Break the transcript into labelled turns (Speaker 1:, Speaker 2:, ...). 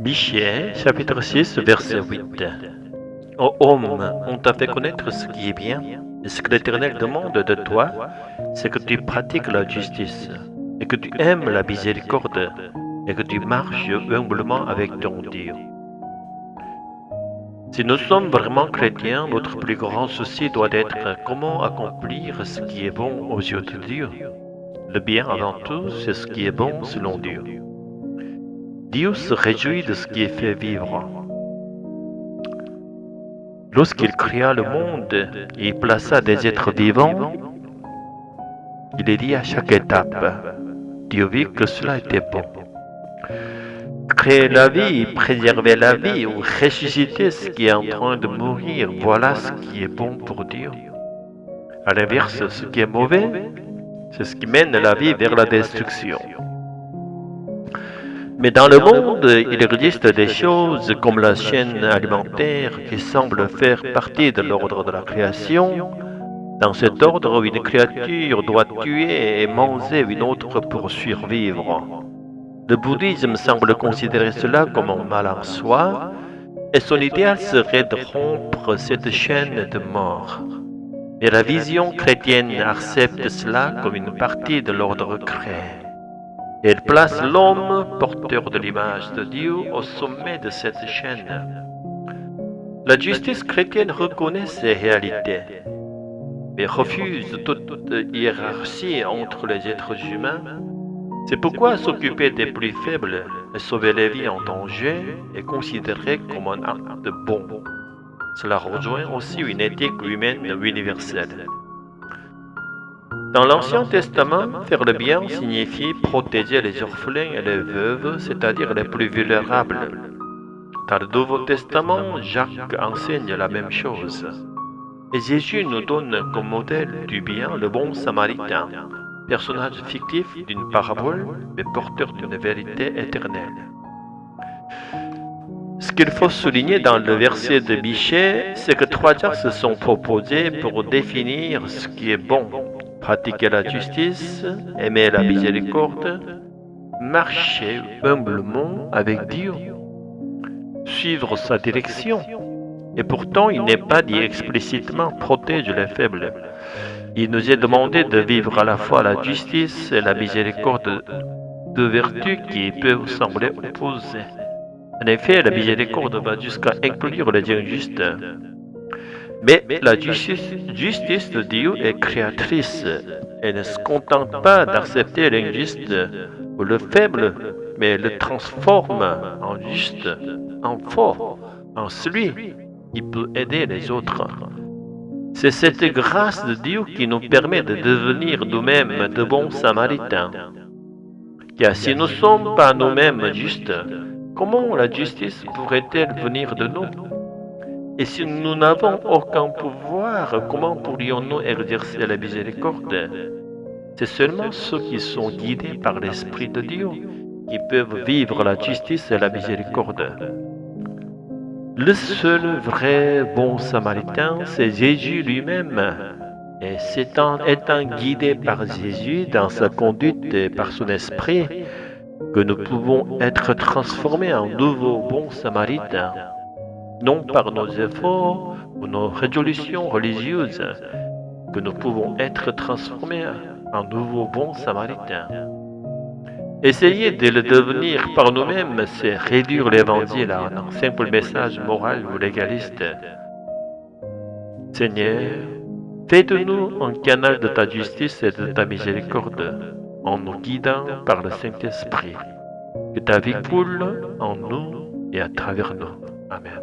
Speaker 1: Michée, chapitre 6, verset 8. Ô homme, on t'a fait connaître ce qui est bien, et ce que l'Éternel demande de toi, c'est que tu pratiques la justice, et que tu aimes la miséricorde, et que tu marches humblement avec ton Dieu. Si nous sommes vraiment chrétiens, notre plus grand souci doit être comment accomplir ce qui est bon aux yeux de Dieu. Le bien avant tout, c'est ce qui est bon selon Dieu. Dieu se réjouit de ce qui est fait vivre. Lorsqu'il créa le monde et y plaça des êtres vivants, il est dit à chaque étape, Dieu vit que cela était bon. Créer la vie, préserver la vie ou ressusciter ce qui est en train de mourir, voilà ce qui est bon pour Dieu. À l'inverse, ce qui est mauvais, c'est ce qui mène la vie vers la destruction. Mais dans le monde, il existe des choses comme la chaîne alimentaire qui semble faire partie de l'ordre de la création. Dans cet ordre, une créature doit tuer et manger une autre pour survivre. Le bouddhisme semble considérer cela comme un mal en soi, et son idéal serait de rompre cette chaîne de mort. Mais la vision chrétienne accepte cela comme une partie de l'ordre créé. Elle place l'homme, porteur de l'image de Dieu, au sommet de cette chaîne. La justice chrétienne reconnaît ces réalités, mais refuse toute hiérarchie entre les êtres humains. C'est pourquoi s'occuper des plus faibles et sauver les vies en danger est considéré comme un acte bon. Cela rejoint aussi une éthique humaine universelle. Dans l'Ancien Testament, faire le bien signifie protéger les orphelins et les veuves, c'est-à-dire les plus vulnérables. Dans le Nouveau Testament, Jacques enseigne la même chose. Et Jésus nous donne comme modèle du bien le bon samaritain, personnage fictif d'une parabole, mais porteur d'une vérité éternelle. Ce qu'il faut souligner dans le verset de Michée, c'est que trois axes se sont proposés pour définir ce qui est bon. Pratiquer la justice, aimer la miséricorde, marcher humblement avec Dieu, suivre sa direction. Et pourtant, il n'est pas dit explicitement protège les faibles. Il nous est demandé de vivre à la fois la justice et la miséricorde, deux vertus qui peuvent sembler opposées. En effet, la miséricorde va jusqu'à inclure les injustes. Mais la justice de Dieu est créatrice. Elle ne se contente pas d'accepter l'injuste ou le faible, mais elle le transforme en juste, en fort, en celui qui peut aider les autres. C'est cette grâce de Dieu qui nous permet de devenir nous-mêmes de bons samaritains. Car si nous ne sommes pas nous-mêmes justes, comment la justice pourrait-elle venir de nous? Et si nous n'avons aucun pouvoir, comment pourrions-nous exercer la miséricorde? C'est seulement ceux qui sont guidés par l'Esprit de Dieu qui peuvent vivre la justice et la miséricorde. Le seul vrai bon samaritain, c'est Jésus lui-même. Et étant guidé par Jésus dans sa conduite et par son esprit, que nous pouvons être transformés en nouveaux bons samaritains. Non par nos efforts ou nos résolutions religieuses, que nous pouvons être transformés en nouveaux bons samaritains. Essayer de le devenir par nous-mêmes, c'est réduire l'évangile à un simple message moral ou légaliste. Seigneur, fais de nous un canal de ta justice et de ta miséricorde, en nous guidant par le Saint-Esprit. Que ta vie coule en nous et à travers nous. Amen.